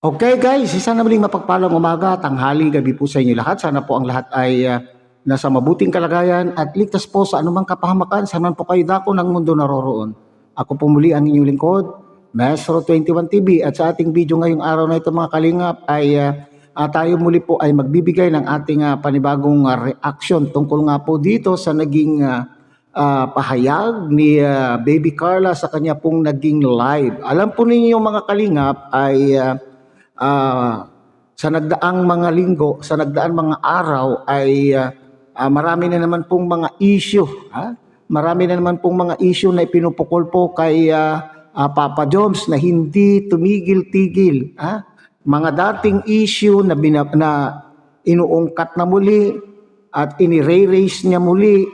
Okay guys, isa na muling mapagpalang umaga, tanghali, gabi po sa inyo lahat. Sana po ang lahat ay nasa mabuting kalagayan at ligtas po sa anumang kapahamakan. Saan po kayo dako ng mundo naroroon. Ako po muli ang inyong lingkod, Maestro 21 TV, at sa ating video ngayong araw na ito mga kalingap ay tayo muli po ay magbibigay ng ating panibagong reaction tungkol nga po dito sa naging pahayag ni Baby Carla sa kanya pong naging live. Alam po ninyo mga kalingap ay sa nagdaang mga linggo, sa nagdaang mga araw ay marami na naman pong mga issue. Marami na naman pong mga issue na ipinupukol po kay Papa Joms na hindi tumigil-tigil. Mga dating issue na inuungkat na muli at inire-raise niya muli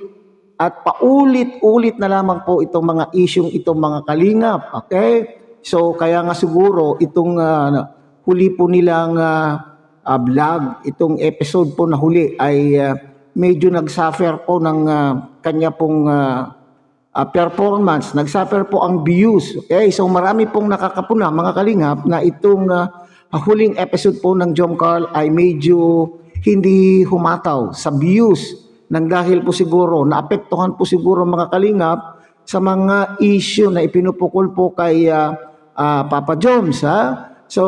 at paulit-ulit na lamang po itong mga issue itong mga kalingap. Okay? So kaya nga siguro itong huli po nilang vlog, itong episode po na huli ay medyo nagsuffer po ng kanya pong performance. Nagsuffer po ang views. Okay? So marami pong nakakapuna mga kalingap na itong huling episode po ng Jom Carl ay medyo hindi humataw sa views. Nang dahil po siguro, naapektuhan po siguro mga kalingap sa mga issue na ipinupukol po kay Papa Joms. So,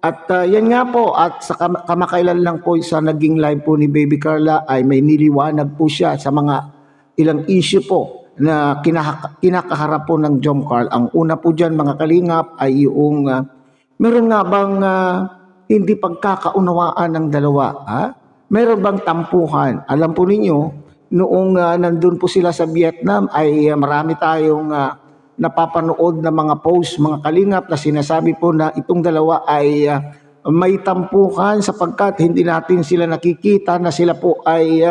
at yan nga po, at sa kamakailan lang po sa naging live po ni Baby Carla ay may niliwanag po siya sa mga ilang issue po na kinakaharap po ng Jom Carl. Ang una po dyan mga kalingap ay yung meron nga bang hindi pagkakaunawaan ng dalawa? Meron bang tampuhan? Alam po ninyo, noong nandun po sila sa Vietnam ay marami tayong napapanood na mga post, mga kalingap na sinasabi po na itong dalawa ay may tampuhan sapagkat hindi natin sila nakikita na sila po ay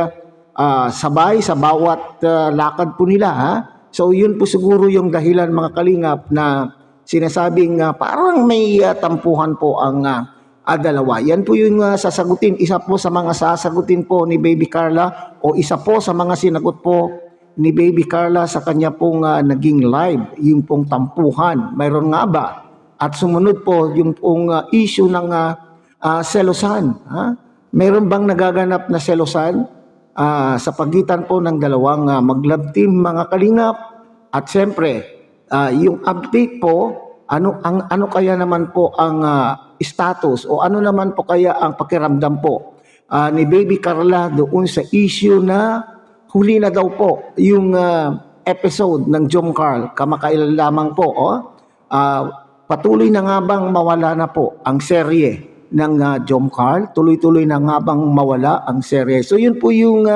sabay sa bawat lakad po nila. So yun po siguro yung dahilan mga kalingap na sinasabing parang may tampuhan po ang dalawa. Yan po yung sasagutin. Isa po sa mga sasagutin po ni Baby Carla o isa po sa mga sinagot po ni Baby Carla sa kanya pong naging live, yung pong tampuhan. Mayroon nga ba? At sumunod po yung pong issue ng selosan. Mayroon bang nagaganap na selosan sa pagitan po ng dalawang mag-love team mga kalingap? At siyempre, yung update po, ano kaya naman po ang status o ano naman po kaya ang pakiramdam po ni Baby Carla doon sa issue na huli na daw po yung episode ng Jom Carl, kamakailan lamang po. Patuloy na nga bang mawala na po ang serye ng Jom Carl? Tuloy-tuloy na nga bang mawala ang serye? So yun po yung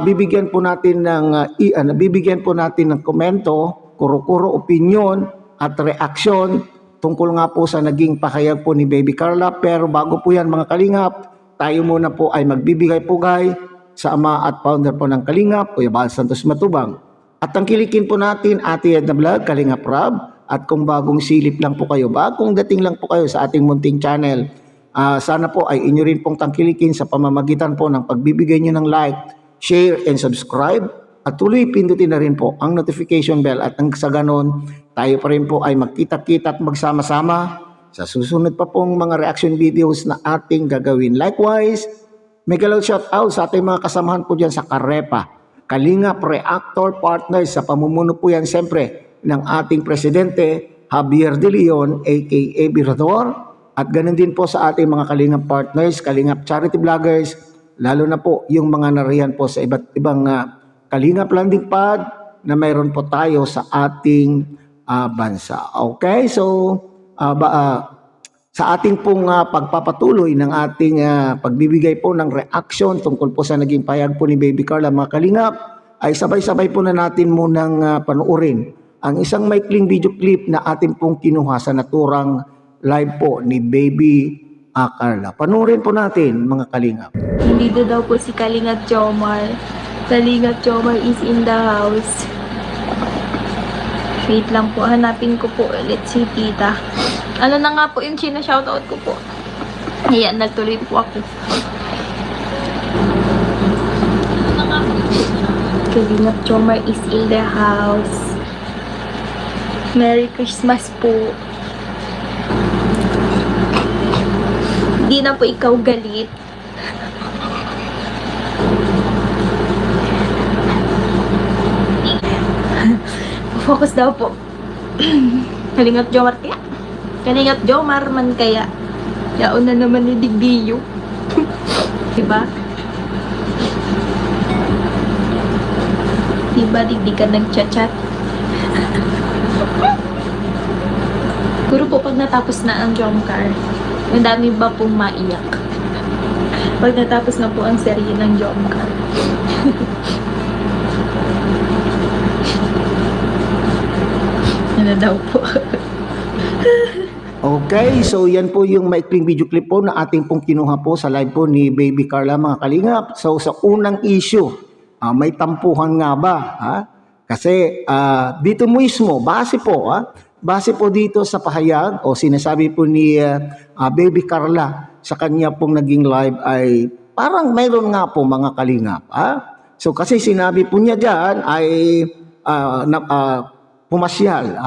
bibigyan po natin ng komento, kuro-kuro, opinion at reaksyon tungkol nga po sa naging pahayag po ni Baby Carla. Pero bago po yan mga kalingap, tayo muna po ay magbibigay pugay sa ama at founder po ng Kalingap, Kuya Bal Santos Matubang. At tangkilikin po natin Ate Edna Vlog, Kalingap Rob. At kung bagong silip lang po kayo, bagong dating lang po kayo sa ating munting channel, sana po ay inyo rin pong tangkilikin sa pamamagitan po ng pagbibigay nyo ng like, share, and subscribe. At tuloy pindutin na rin po ang notification bell at nang sa ganon, tayo pa rin po ay magkita-kita at magsama-sama sa susunod pa pong mga reaction videos na ating gagawin. Likewise, mega loud shout out sa ating mga kasamahan po dyan sa Karepa, Kalingap Reactor Partners sa pamumuno po yan siyempre ng ating Presidente Javier De Leon aka Birador, at ganun din po sa ating mga Kalingap Partners, Kalingap Charity Vloggers, lalo na po yung mga nariyan po sa iba't ibang Kalingap Landing Pad na mayroon po tayo sa ating bansa. Okay, so sa ating pong pagpapatuloy ng ating pagbibigay po ng reaction tungkol po sa naging pahayag po ni Baby Carla mga kalingap, ay sabay-sabay po na natin munang panuorin ang isang maikling video clip na ating pong kinuha sa naturang live po ni Baby Carla. Panuorin po natin mga kalingap. Nandito daw po si Kalingap Jomar. Kalingap Jomar is in the house. Wait lang po, hanapin ko po ulit si tita. Ano na nga po yung shoutout ko po. Ayan, nagtuloy po ako. Kalingap Jomar is in the house. Merry Christmas po. Hindi na po ikaw galit. Focus daw po. Kalingap Jomar kaya. Kalingap Jomar man kaya. Yaon na naman ni Digdiyo. Diba? Diba Digdi ka nag-chat-chat? Siguro po pag natapos na ang Jomcar, ang dami ba pong maiyak? Pag natapos na po ang serye ng Jomcar. Ano daw po? Okay, so yan po yung maikling video clip po na ating pong kinuha po sa live po ni Baby Carla mga kalingap. So sa unang issue, may tampuhan nga ba? Kasi dito mismo, base po dito sa pahayag o sinasabi po ni Baby Carla sa kanya pong naging live ay parang mayroon nga po mga kalingap. So kasi sinabi po niya dyan ay pumasyal.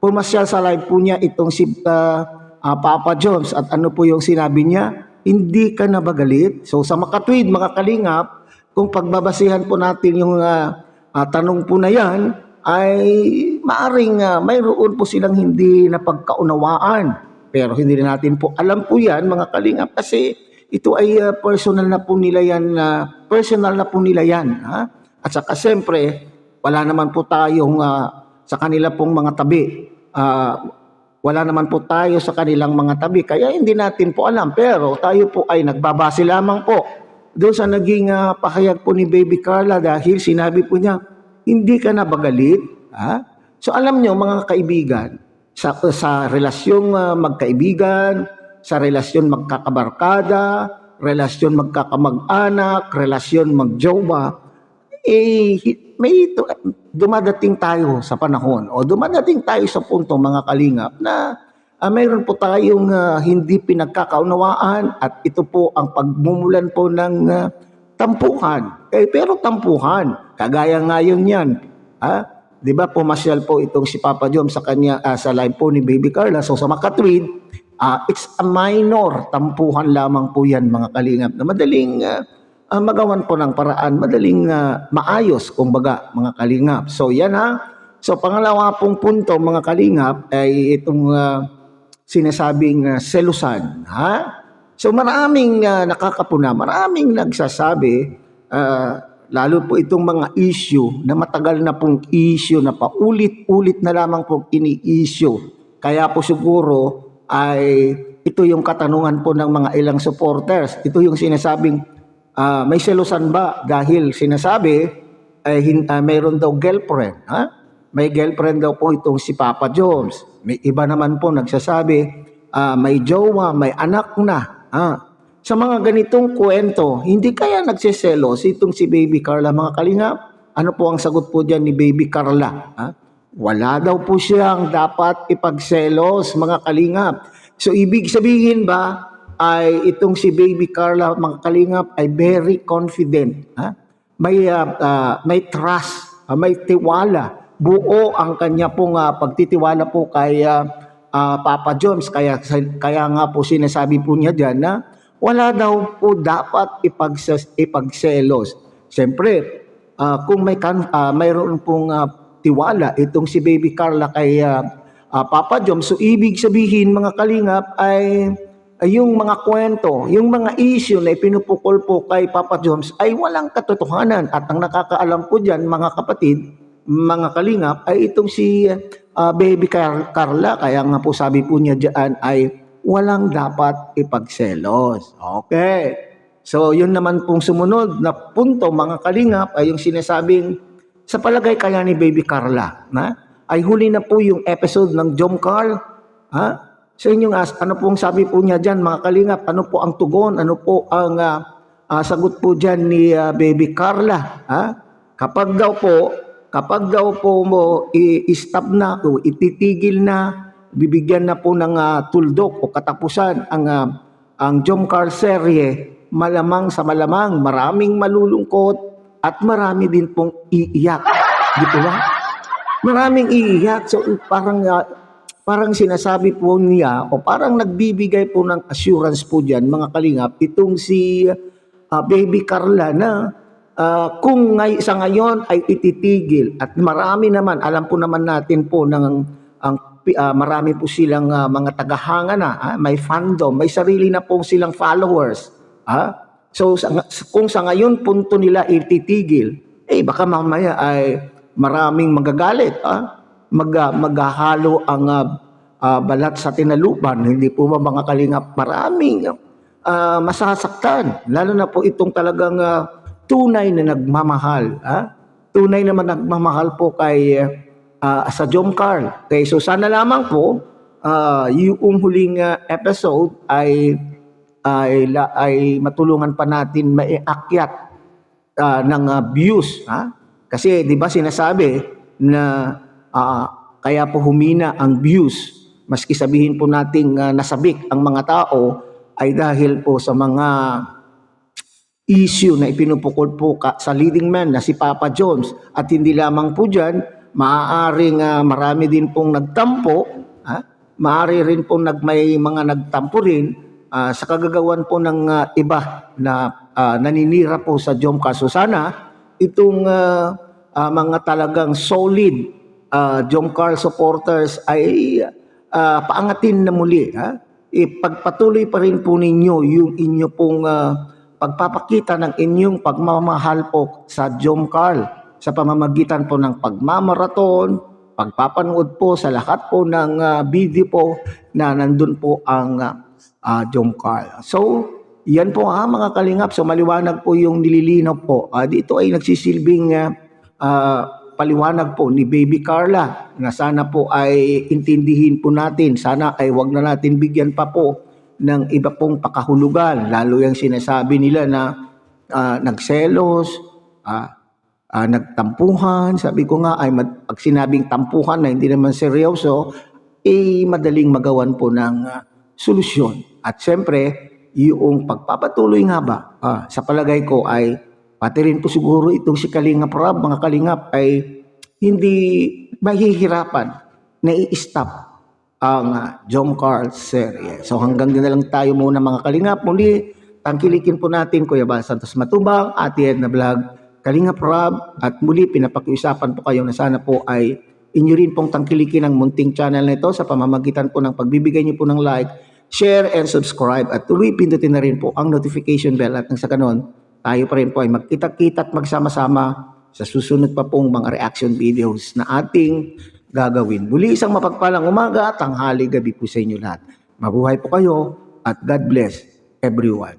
Pumasyal sa live po niya itong si Papa Jones at ano po yung sinabi niya? Hindi ka na ba galit? So sa makatwid mga kalingap, kung pagbabasihan po natin yung tanong po na yan, ay maaring mayroon po silang hindi na pagkaunawaan. Pero hindi na natin po alam po yan mga kalingap kasi ito ay personal na po nila yan. At saka siyempre, wala naman po tayong sa kanila pong mga tabi. Wala naman po tayo sa kanilang mga tabi. Kaya hindi natin po alam. Pero tayo po ay nagbabase lamang po doon sa naging pahayag po ni Baby Carla dahil sinabi po niya, hindi ka na ba galit? So alam nyo mga kaibigan, sa relasyong magkaibigan, sa relasyon magkakabarkada, relasyon magkakamag-anak, relasyon magjowa, may dumadating tayo sa panahon o dumadating tayo sa punto mga kalingap na mayroon po tayong hindi pinagkakaunawaan at ito po ang pagmumulan po ng tampuhan. Pero tampuhan, kagaya ngayon yan. Di ba pumasyal po itong si Papa Jom sa kanya sa live po ni Baby Carla. So sa makatwid, it's a minor tampuhan lamang po yan mga kalingap na madaling magawan po ng paraan, madaling maayos kumbaga mga kalingap. So yan So pangalawa pong punto mga kalingap ay itong sinasabing selusan. So maraming nakakapuna, maraming nagsasabi, lalo po itong mga issue na matagal na pong issue na paulit-ulit na lamang pong ini-issue. Kaya po siguro ay ito yung katanungan po ng mga ilang supporters. Ito yung sinasabing may selusan ba dahil sinasabi ay mayroon daw girlfriend. May girlfriend daw po itong si Papa Jones. May iba naman po nagsasabi may jowa, may anak na. Sa mga ganitong kwento, hindi kaya nagsiselos itong si Baby Carla mga kalingap? Ano po ang sagot po dyan ni Baby Carla? Wala daw po siyang dapat ipagselos mga kalingap. So ibig sabihin ba ay itong si Baby Carla mga kalingap ay very confident. May trust, may tiwala. Buo ang kanya pong pagtitiwala po kay Papa Jones. Kaya nga po sinasabi po niya dyan na wala daw po dapat ipagselos. Siyempre, kung mayroon pong tiwala itong si Baby Carla kay Papa Jones, so ibig sabihin mga kalingap ay yung mga kwento, yung mga issue na ipinupukol po kay Papa Jones ay walang katotohanan. At ang nakakaalam po dyan mga kapatid, mga kalingap, ay itong si Baby Carla. Kaya nga po sabi po niya dyan ay walang dapat ipagselos. Okay. So yun naman pong sumunod na punto mga kalingap ay yung sinasabing sa palagay kaya ni Baby Carla ay huli na po yung episode ng Jomcar. Sa inyong ano pong sabi po niya dyan mga kalingap, ano po ang tugon, ano po ang sagot po dyan ni Baby Carla. Kapag daw po mo i-stop na o ititigil na, bibigyan na po ng tuldok o katapusan ang Jomcar serye, malamang sa malamang maraming malulungkot at marami din pong iiyak. Di ba? Maraming iiyak. So parang parang sinasabi po niya o parang nagbibigay po ng assurance po dyan mga kalingap itong si Baby Carla na kung sa ngayon ay ititigil at marami naman, alam po naman natin po marami po silang mga tagahanga na, may fandom, may sarili na po silang followers. So kung sa ngayon punto nila ititigil, baka mamaya ay maraming magagalit. Maghahalo ang balat sa tinalupan. Hindi po ba mga kalingap, maraming masasaktan. Lalo na po itong talagang tunay na nagmamahal. Tunay naman nagmamahal po kay sa Jom Carl. Okay, so sana lamang po yung huling episode ay matulungan pa natin maiakyat ng views. Kasi di ba sinasabi na kaya po humina ang views, maski sabihin po nating nasabik ang mga tao, ay dahil po sa mga issue na ipinupukol po sa leading man na si Papa Jones. At hindi lamang po dyan, maaaring marami din pong nagtampo, maaari rin pong may mga nagtampo rin sa kagagawan po ng iba na naninira po sa Jom Carl. So sana itong mga talagang solid Jom Carl supporters ay paangatin na muli. Ipagpatuloy pa rin po ninyo yung inyo pong pagpapakita ng inyong pagmamahal po sa Jom Carl sa pamamagitan po ng pagmamaraton, pagpapanood po sa lahat po ng video po na nandun po ang Jom Carl. So, yan po mga kalingap. So, maliwanag po yung nililinaw po. Dito ay nagsisilbing paliwanag po ni Baby Carla na sana po ay intindihin po natin. Sana ay wag na natin bigyan pa po ng iba pong pakahulugan. Lalo yung sinasabi nila na nagselos, nagtampuhan. Sabi ko nga ay pag sinabing tampuhan na hindi naman seryoso, madaling magawan po ng solusyon. At siyempre, yung pagpapatuloy nga ba, sa palagay ko ay pati rin po siguro itong si Kalingap Rob, mga Kalingap ay hindi mahihirapan na i-stop ang Jom Carl serye. So hanggang din na lang tayo muna mga Kalingap. Muli, tangkilikin po natin Kuya Bal Santos Matubang, Ate Edna Vlog, Kalingap Rob, at muli pinapakiusapan po kayo na sana po ay inyo rin pong tangkilikin ang munting channel na ito sa pamamagitan po ng pagbibigay niyo po ng like, share, and subscribe. At tuloy pindutin na rin po ang notification bell at nang sa ganon, tayo pa rin po ay magkita-kita at magsama-sama sa susunod pa pong mga reaction videos na ating gagawin. Muli isang mapagpalang umaga, tanghali, gabi po sa inyo lahat. Mabuhay po kayo at God bless everyone.